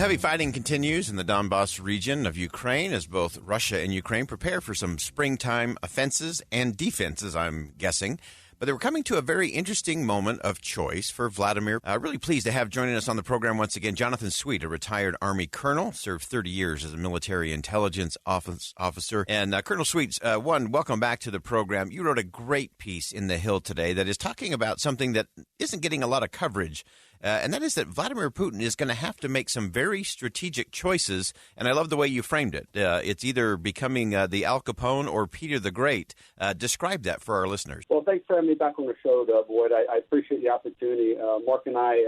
Heavy fighting continues in the Donbass region of Ukraine as both Russia and Ukraine prepare for some springtime offenses and defenses, I'm guessing. But they were coming to a very interesting moment of choice for Vladimir. Really pleased to have joining us on the program once again Jonathan Sweet, a retired Army colonel, served 30 years as a military intelligence officer. And Colonel Sweet, welcome back to the program. You wrote a great piece in The Hill today that is talking about something that isn't getting a lot of coverage. And that is that Vladimir Putin is going to have to make some very strategic choices. And I love the way you framed it. It's either becoming the Al Capone or Peter the Great. Describe that for our listeners. Well, thanks for having me back on the show, Boyd. I appreciate the opportunity. Mark and I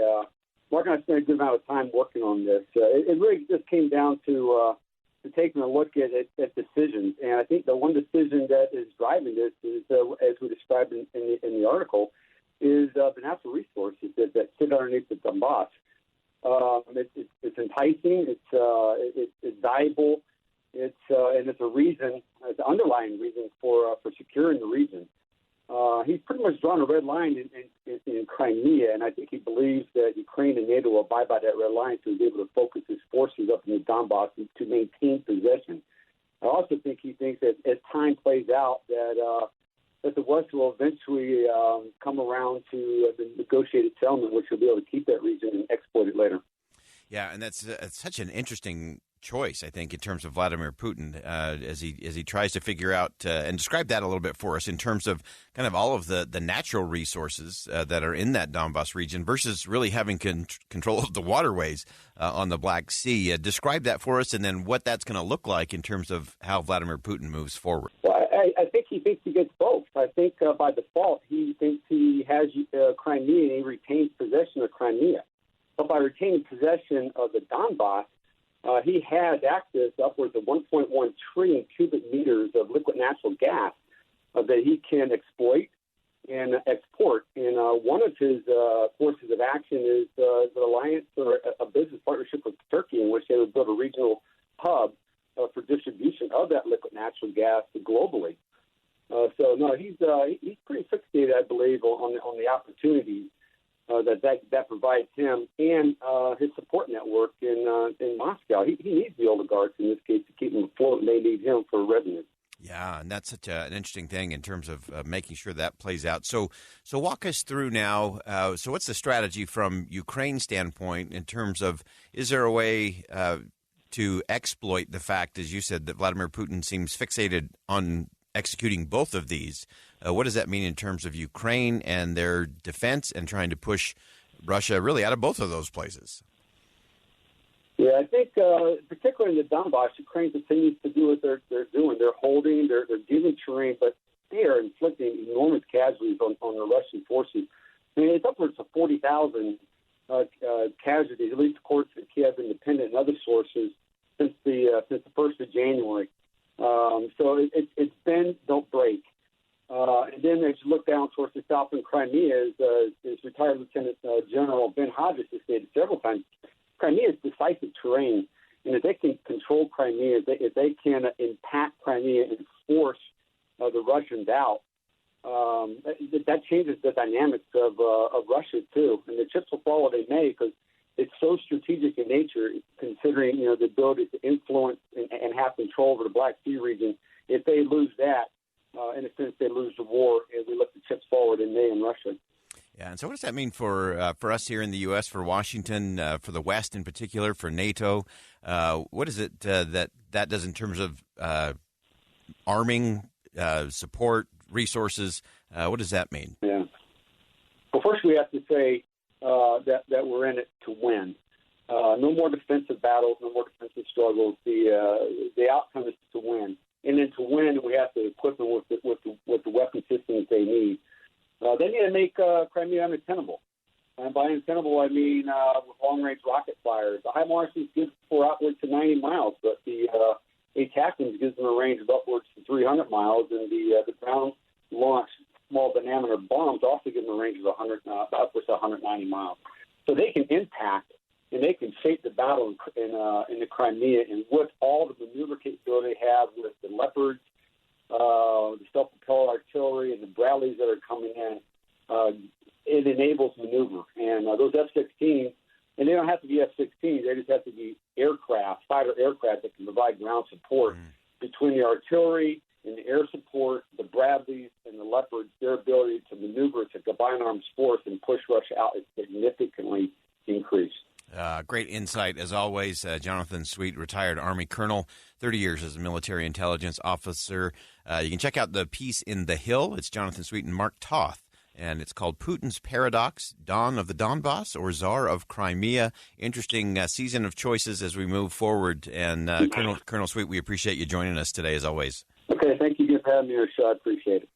spent a good amount of time working on this. It really just came down to taking a look at decisions. And I think the one decision that is driving this is, as we described in the article, is the natural resources that sit underneath the Donbass. It's enticing. It's valuable. And it's a reason. It's an underlying reason for securing the region. He's pretty much drawn a red line in Crimea, and I think he believes that Ukraine and NATO will abide by that red line to be able to focus his forces up in the Donbass to maintain possession. I also think he thinks that as time plays out that the West will eventually come around to the negotiated settlement, which will be able to keep that region and exploit it later. Yeah, and that's such an interesting choice, I think, in terms of Vladimir Putin as he tries to figure out and describe that a little bit for us in terms of kind of all of the natural resources that are in that Donbass region versus really having control of the waterways on the Black Sea. Describe that for us and then what that's going to look like in terms of how Vladimir Putin moves forward. Well, I think he thinks he gets both. I think by default he thinks he has Crimea and he retains possession of Crimea. But by retaining possession of the Donbass, he has access to upwards of 1.1 trillion cubic meters of liquid natural gas that he can exploit and export. And one of his courses of action is the alliance or a business partnership with Turkey in which they would build a regional hub for distribution of that liquid natural gas globally. He's pretty fixated, I believe, on the opportunities that provides him and his support network in Moscow. He needs the oligarchs in this case to keep him afloat, and they need him for revenue. Yeah, and that's such an interesting thing in terms of making sure that plays out. So walk us through now. So what's the strategy from Ukraine's standpoint in terms of, is there a way to exploit the fact, as you said, that Vladimir Putin seems fixated on executing both of these? What does that mean in terms of Ukraine and their defense and trying to push Russia really out of both of those places? Yeah, I think particularly in the Donbass, Ukraine continues to do what they're doing. They're holding, they're giving terrain, but they are inflicting enormous casualties on the Russian forces. I mean, it's upwards of 40,000 casualties, at least according to Kiev Independent and other sources, since the 1st of January. So it's bend, don't break. And then as you look down towards the south in Crimea, as retired Lieutenant General Ben Hodges has stated several times, Crimea is decisive terrain. And if they can control Crimea, if they can impact Crimea and force the Russians out, that changes the dynamics of Russia, too. And the chips will fall where they may because it's so strategic in nature, considering the ability to influence and have control over the Black Sea region. If they lose that, in a sense, they lose the war, and we look the chips forward in May in Russia. Yeah, and so what does that mean for us here in the U.S., for Washington, for the West in particular, for NATO? What is it that does in terms of arming, support, resources? What does that mean? Yeah. Well, first we have to say that we're in it to win. No more defensive battles, no more defensive struggles. The outcome is to win. And then to win, we have to equip them with the weapon systems they need. They need to make Crimea untenable. And by untenable, I mean with long-range rocket fires. The HIMARS gives for upwards to 90 miles, but the ATACMS gives them a range of upwards to 300 miles, and the ground-launched small diameter bombs also give them a range of upwards to 190 miles. So they can impact and they can shape the battle in the Crimea, and with all the maneuver capability they have with the Leopards, the self-propelled artillery, and the Bradleys that are coming in, it enables maneuver. And those F-16s, and they don't have to be F-16s, they just have to be fighter aircraft that can provide ground support. Between the artillery and the air support, the Bradleys and the Leopards, their ability to maneuver as a combined arms force and push Russia out is significantly increased. Great insight, as always. Jonathan Sweet, retired Army colonel, 30 years as a military intelligence officer. You can check out the piece in The Hill. It's Jonathan Sweet and Mark Toth, and it's called Putin's Paradox, Dawn of the Donbass or Tsar of Crimea. Interesting season of choices as we move forward. And Colonel Sweet, we appreciate you joining us today, as always. Okay, thank you again for having me on the show. I appreciate it.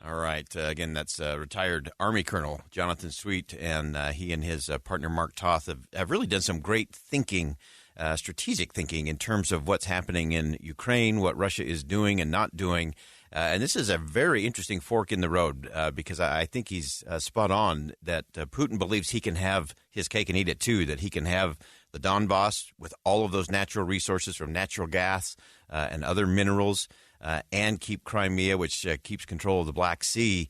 All right. Again, that's retired Army Colonel Jonathan Sweet, and he and his partner Mark Toth have really done some great thinking, strategic thinking in terms of what's happening in Ukraine, what Russia is doing and not doing. And this is a very interesting fork in the road because I think he's spot on that Putin believes he can have his cake and eat it too, that he can have the Donbass with all of those natural resources from natural gas and other minerals, and keep Crimea, which keeps control of the Black Sea.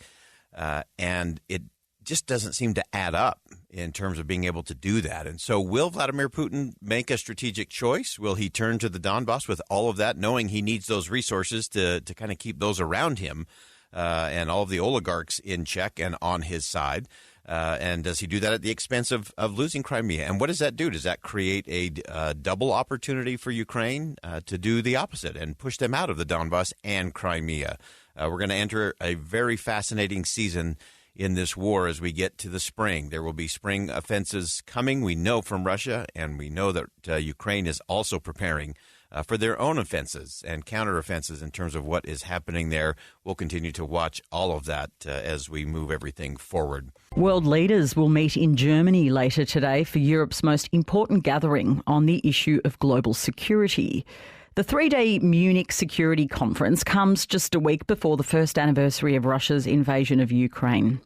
And it just doesn't seem to add up in terms of being able to do that. And so will Vladimir Putin make a strategic choice? Will he turn to the Donbass with all of that, knowing he needs those resources to kind of keep those around him and all of the oligarchs in check and on his side? And does he do that at the expense of losing Crimea? And what does that do? Does that create a double opportunity for Ukraine to do the opposite and push them out of the Donbass and Crimea? We're going to enter a very fascinating season in this war as we get to the spring. There will be spring offenses coming, we know, from Russia, and we know that Ukraine is also preparing for their own offenses and counteroffenses in terms of what is happening there. We'll continue to watch all of that as we move everything forward. World leaders will meet in Germany later today for Europe's most important gathering on the issue of global security. The three-day Munich Security Conference comes just a week before the first anniversary of Russia's invasion of Ukraine.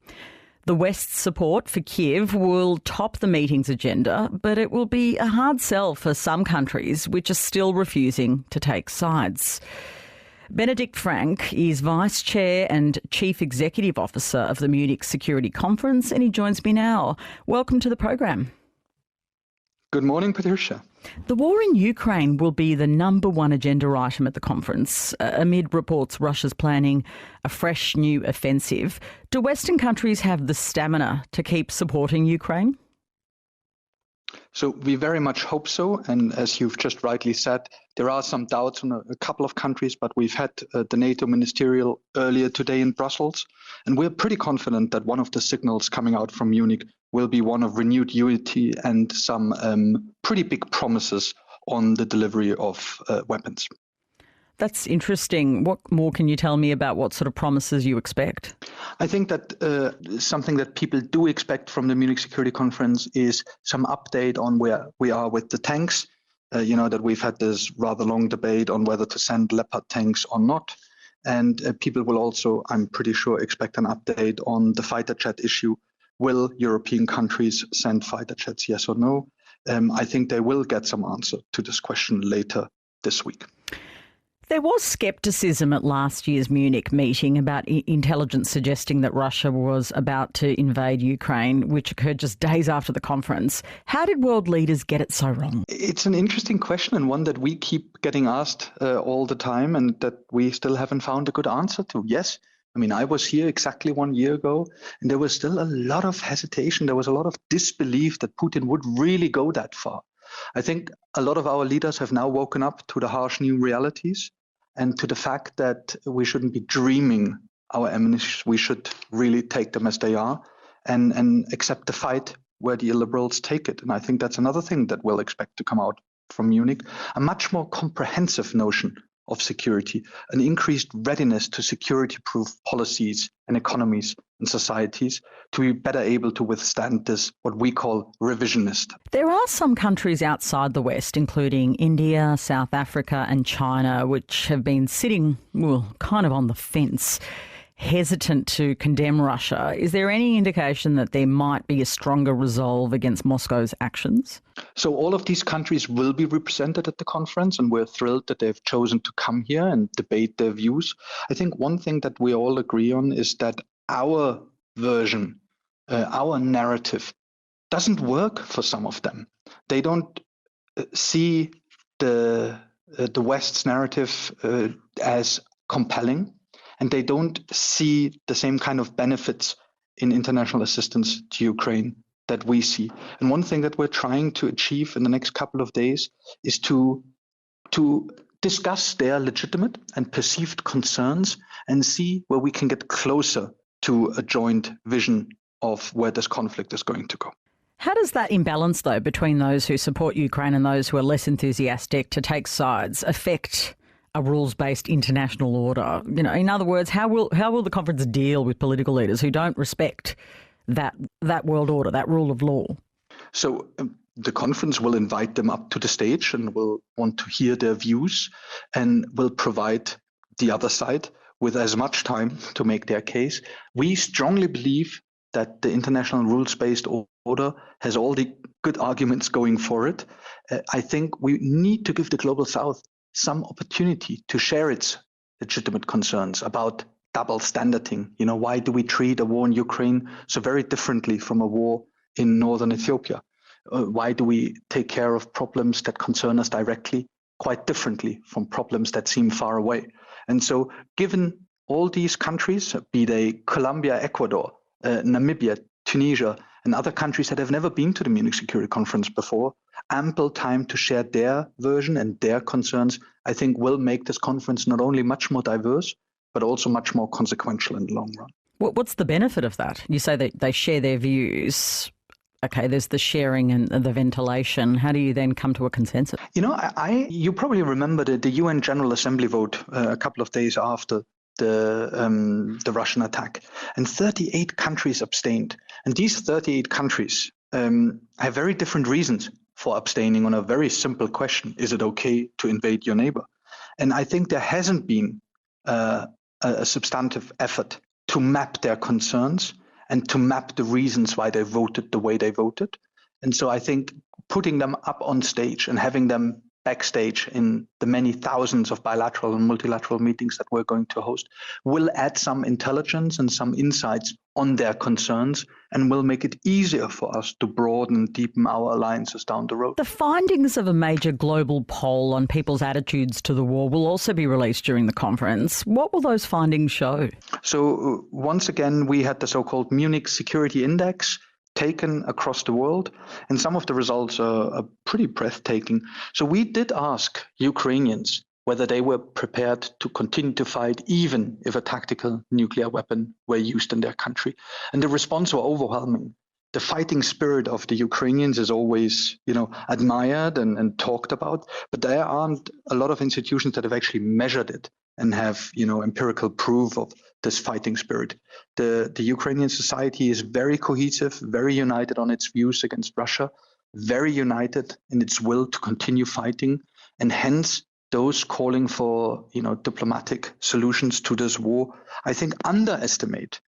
The West's support for Kiev will top the meeting's agenda, but it will be a hard sell for some countries which are still refusing to take sides. Benedikt Frank is Vice Chair and Chief Executive Officer of the Munich Security Conference, and he joins me now. Welcome to the program. Good morning, Patricia. The war in Ukraine will be the number one agenda item at the conference, amid reports Russia's planning a fresh new offensive. Do Western countries have the stamina to keep supporting Ukraine? So we very much hope so. And as you've just rightly said, there are some doubts on a couple of countries, but we've had the NATO ministerial earlier today in Brussels. And we're pretty confident that one of the signals coming out from Munich will be one of renewed unity and some pretty big promises on the delivery of weapons. That's interesting. What more can you tell me about what sort of promises you expect? I think that something that people do expect from the Munich Security Conference is some update on where we are with the tanks. That we've had this rather long debate on whether to send Leopard tanks or not. And people will also, I'm pretty sure, expect an update on the fighter jet issue. Will European countries send fighter jets, yes or no? I think they will get some answer to this question later this week. There was scepticism at last year's Munich meeting about intelligence suggesting that Russia was about to invade Ukraine, which occurred just days after the conference. How did world leaders get it so wrong? It's an interesting question and one that we keep getting asked all the time and that we still haven't found a good answer to. Yes, I mean, I was here exactly 1 year ago and there was still a lot of hesitation. There was a lot of disbelief that Putin would really go that far. I think a lot of our leaders have now woken up to the harsh new realities and to the fact that we shouldn't be dreaming our ammunition. We should really take them as they are and accept the fight where the illiberals take it. And I think that's another thing that we'll expect to come out from Munich, a much more comprehensive notion of security, an increased readiness to security-proof policies and economies and societies to be better able to withstand this, what we call revisionist. There are some countries outside the West, including India, South Africa and China, which have been sitting, kind of on the fence, hesitant to condemn Russia. Is there any indication that there might be a stronger resolve against Moscow's actions? So all of these countries will be represented at the conference, and we're thrilled that they've chosen to come here and debate their views. I think one thing that we all agree on is that our version, our narrative, doesn't work for some of them. They don't see the West's narrative as compelling, and they don't see the same kind of benefits in international assistance to Ukraine that we see. And one thing that we're trying to achieve in the next couple of days is to discuss their legitimate and perceived concerns and see where we can get closer to a joint vision of where this conflict is going to go. How does that imbalance, though, between those who support Ukraine and those who are less enthusiastic to take sides affect a rules-based international order? You know, in other words, how will the conference deal with political leaders who don't respect that world order, that rule of law? So the conference will invite them up to the stage and will want to hear their views and will provide the other side with as much time to make their case. We strongly believe that the international rules-based order has all the good arguments going for it. I think we need to give the Global South some opportunity to share its legitimate concerns about double standarding. You know, why do we treat a war in Ukraine so very differently from a war in northern Ethiopia? Why do we take care of problems that concern us directly quite differently from problems that seem far away? And so given all these countries, be they Colombia, Ecuador, Namibia, Tunisia, and other countries that have never been to the Munich Security Conference before, ample time to share their version and their concerns, I think will make this conference not only much more diverse, but also much more consequential in the long run. What's the benefit of that? You say that they share their views. Okay, there's the sharing and the ventilation. How do you then come to a consensus? You know, you probably remember the UN General Assembly vote a couple of days after the Russian attack, and 38 countries abstained. And these 38 countries have very different reasons for abstaining on a very simple question: is it okay to invade your neighbor? And I think there hasn't been a substantive effort to map their concerns and to map the reasons why they voted the way they voted. And so I think putting them up on stage and having them backstage in the many thousands of bilateral and multilateral meetings that we're going to host will add some intelligence and some insights on their concerns and will make it easier for us to broaden and deepen our alliances down the road. The findings of a major global poll on people's attitudes to the war will also be released during the conference. What will those findings show? So once again, we had the so-called Munich Security Index taken across the world, and some of the results are pretty breathtaking. So we did ask Ukrainians whether they were prepared to continue to fight even if a tactical nuclear weapon were used in their country. And the response were overwhelming. The fighting spirit of the Ukrainians is always, admired and talked about, but there aren't a lot of institutions that have actually measured it and have, empirical proof of this fighting spirit. The Ukrainian society is very cohesive, very united on its views against Russia, very united in its will to continue fighting, and hence those calling for, diplomatic solutions to this war, I think underestimate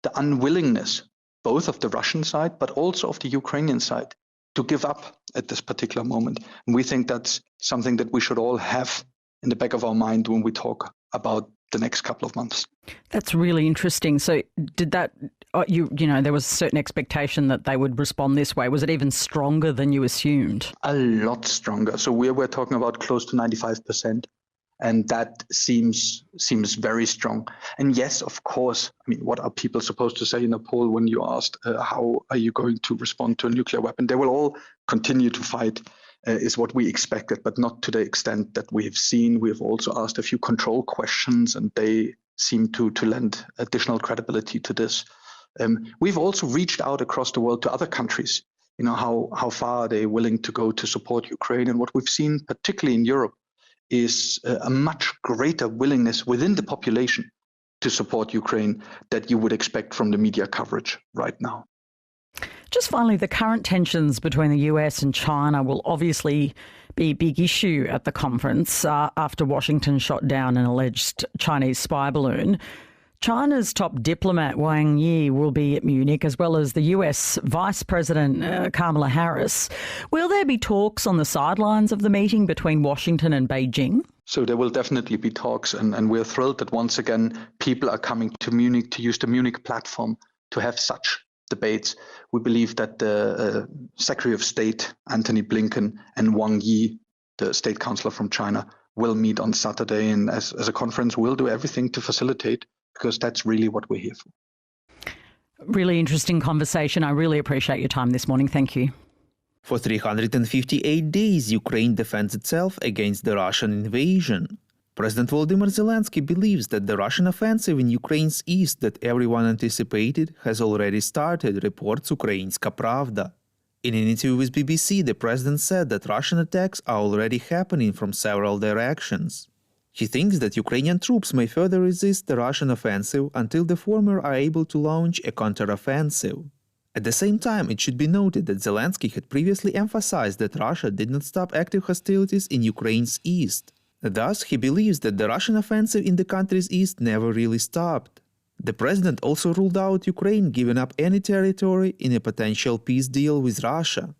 the unwillingness both of the Russian side, but also of the Ukrainian side to give up at this particular moment. And we think that's something that we should all have in the back of our mind when we talk about the next couple of months. That's really interesting. So did that, there was a certain expectation that they would respond this way. Was it even stronger than you assumed? A lot stronger. So we're talking about close to 95%. And that seems very strong. And yes, of course, what are people supposed to say in a poll when you asked how are you going to respond to a nuclear weapon? They will all continue to fight, is what we expected, but not to the extent that we have seen. We have also asked a few control questions, and they seem to lend additional credibility to this. We've also reached out across the world to other countries. How far are they willing to go to support Ukraine? And what we've seen, particularly in Europe, is a much greater willingness within the population to support Ukraine that you would expect from the media coverage right now. Just finally, the current tensions between the US and China will obviously be a big issue at the conference after Washington shot down an alleged Chinese spy balloon. China's top diplomat Wang Yi will be at Munich, as well as the US Vice President Kamala Harris. Will there be talks on the sidelines of the meeting between Washington and Beijing? So there will definitely be talks, and we're thrilled that once again people are coming to Munich to use the Munich platform to have such debates. We believe that the Secretary of State, Antony Blinken, and Wang Yi the state counselor from China, will meet on Saturday. And as a conference, we'll do everything to facilitate, because that's really what we're here for. Really interesting conversation. I really appreciate your time this morning. Thank you. For 358 days, Ukraine defends itself against the Russian invasion. President Volodymyr Zelensky believes that the Russian offensive in Ukraine's east that everyone anticipated has already started, reports Ukrainska Pravda. In an interview with BBC, the president said that Russian attacks are already happening from several directions. He thinks that Ukrainian troops may further resist the Russian offensive until the former are able to launch a counteroffensive. At the same time, it should be noted that Zelensky had previously emphasized that Russia did not stop active hostilities in Ukraine's east. Thus, he believes that the Russian offensive in the country's east never really stopped. The president also ruled out Ukraine giving up any territory in a potential peace deal with Russia.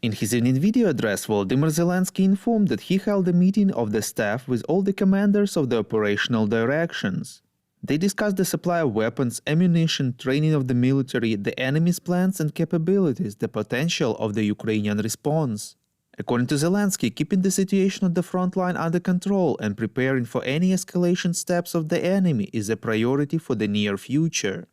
In his evening video address, Volodymyr Zelensky informed that he held a meeting of the staff with all the commanders of the operational directions. They discussed the supply of weapons, ammunition, training of the military, the enemy's plans and capabilities, the potential of the Ukrainian response. According to Zelensky, keeping the situation at the front line under control and preparing for any escalation steps of the enemy is a priority for the near future.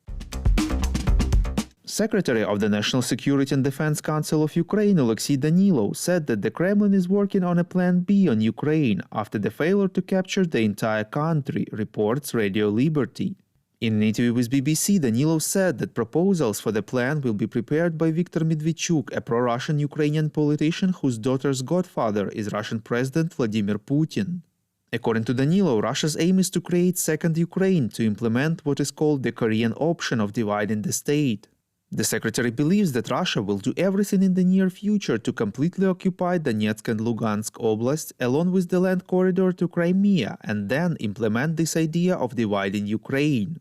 Secretary of the National Security and Defense Council of Ukraine, Oleksiy Danilov, said that the Kremlin is working on a Plan B on Ukraine after the failure to capture the entire country, reports Radio Liberty. In an interview with BBC, Danilov said that proposals for the plan will be prepared by Viktor Medvedchuk, a pro-Russian Ukrainian politician whose daughter's godfather is Russian President Vladimir Putin. According to Danilov, Russia's aim is to create second Ukraine to implement what is called the Korean option of dividing the state. The secretary believes that Russia will do everything in the near future to completely occupy Donetsk and Lugansk oblasts along with the land corridor to Crimea and then implement this idea of dividing Ukraine.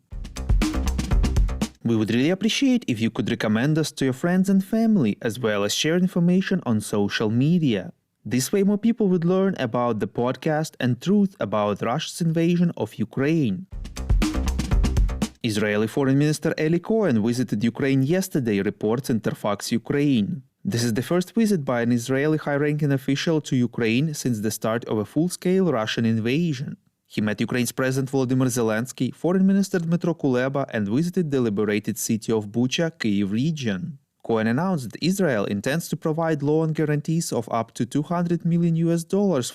We would really appreciate if you could recommend us to your friends and family, as well as share information on social media. This way more people would learn about the podcast and truth about Russia's invasion of Ukraine. Israeli Foreign Minister Eli Cohen visited Ukraine yesterday, reports Interfax Ukraine. This is the first visit by an Israeli high-ranking official to Ukraine since the start of a full-scale Russian invasion. He met Ukraine's President Volodymyr Zelensky, Foreign Minister Dmytro Kuleba, and visited the liberated city of Bucha, Kyiv region. Cohen announced that Israel intends to provide loan guarantees of up to $200 million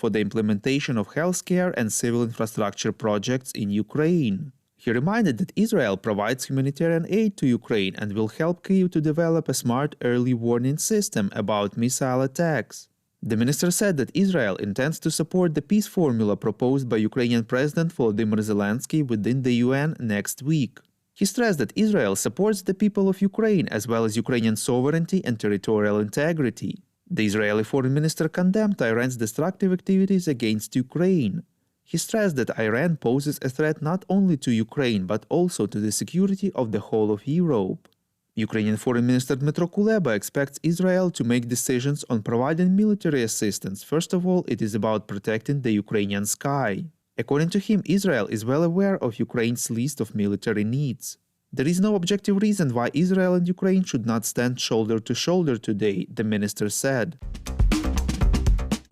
for the implementation of healthcare and civil infrastructure projects in Ukraine. He reminded that Israel provides humanitarian aid to Ukraine and will help Kyiv to develop a smart early warning system about missile attacks. The minister said that Israel intends to support the peace formula proposed by Ukrainian President Volodymyr Zelensky within the UN next week. He stressed that Israel supports the people of Ukraine as well as Ukrainian sovereignty and territorial integrity. The Israeli foreign minister condemned Iran's destructive activities against Ukraine. He stressed that Iran poses a threat not only to Ukraine but also to the security of the whole of Europe. Ukrainian Foreign Minister Dmytro Kuleba expects Israel to make decisions on providing military assistance. First of all, it is about protecting the Ukrainian sky. According to him, Israel is well aware of Ukraine's list of military needs. There is no objective reason why Israel and Ukraine should not stand shoulder to shoulder today, the minister said.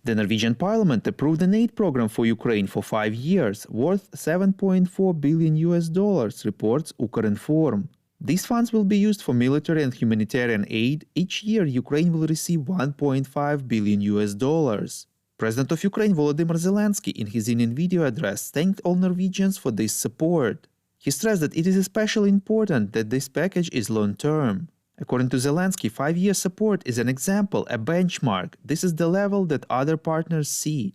The Norwegian parliament approved an aid program for Ukraine for 5 years, worth $7.4 billion, reports Ukrinform. These funds will be used for military and humanitarian aid. Each year, Ukraine will receive $1.5 billion. President of Ukraine Volodymyr Zelensky, in his evening video address, thanked all Norwegians for this support. He stressed that it is especially important that this package is long-term. According to Zelensky, 5-year support is an example, a benchmark. This is the level that other partners see.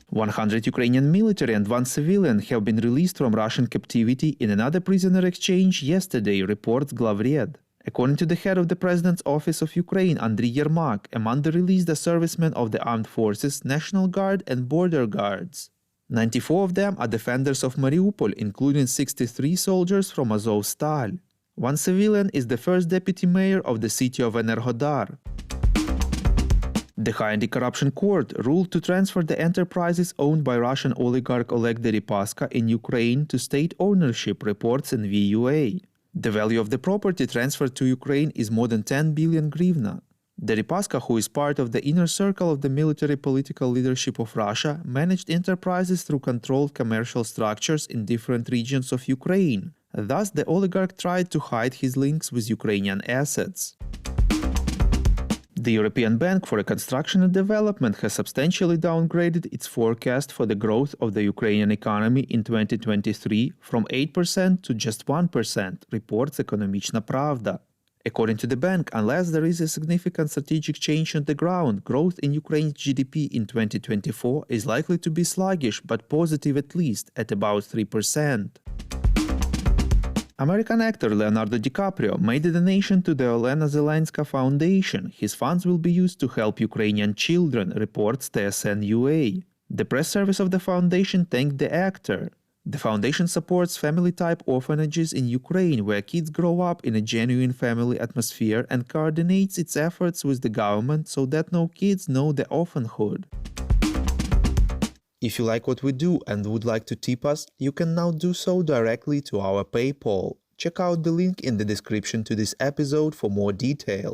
100 Ukrainian military and 1 civilian have been released from Russian captivity in another prisoner exchange yesterday, reports Glavred. According to the head of the President's Office of Ukraine, Andriy Yermak, among the released are servicemen of the Armed Forces, National Guard and Border Guards. 94 of them are defenders of Mariupol, including 63 soldiers from Azovstal. 1 civilian is the first deputy mayor of the city of Enerhodar. The High Anti-Corruption Court ruled to transfer the enterprises owned by Russian oligarch Oleg Deripaska in Ukraine to state ownership, reports in VUA. The value of the property transferred to Ukraine is more than 10 billion hryvnia. Deripaska, who is part of the inner circle of the military political leadership of Russia, managed enterprises through controlled commercial structures in different regions of Ukraine. Thus, the oligarch tried to hide his links with Ukrainian assets. The European Bank for Reconstruction and Development has substantially downgraded its forecast for the growth of the Ukrainian economy in 2023 from 8% to just 1%, reports Ekonomichna Pravda. According to the bank, unless there is a significant strategic change on the ground, growth in Ukraine's GDP in 2024 is likely to be sluggish but positive at least, at about 3%. American actor Leonardo DiCaprio made a donation to the Olena Zelenska Foundation. His funds will be used to help Ukrainian children, reports TSN-UA. The press service of the foundation thanked the actor. The foundation supports family-type orphanages in Ukraine where kids grow up in a genuine family atmosphere and coordinates its efforts with the government so that no kids know the orphanhood. If you like what we do and would like to tip us, you can now do so directly to our PayPal. Check out the link in the description to this episode for more details.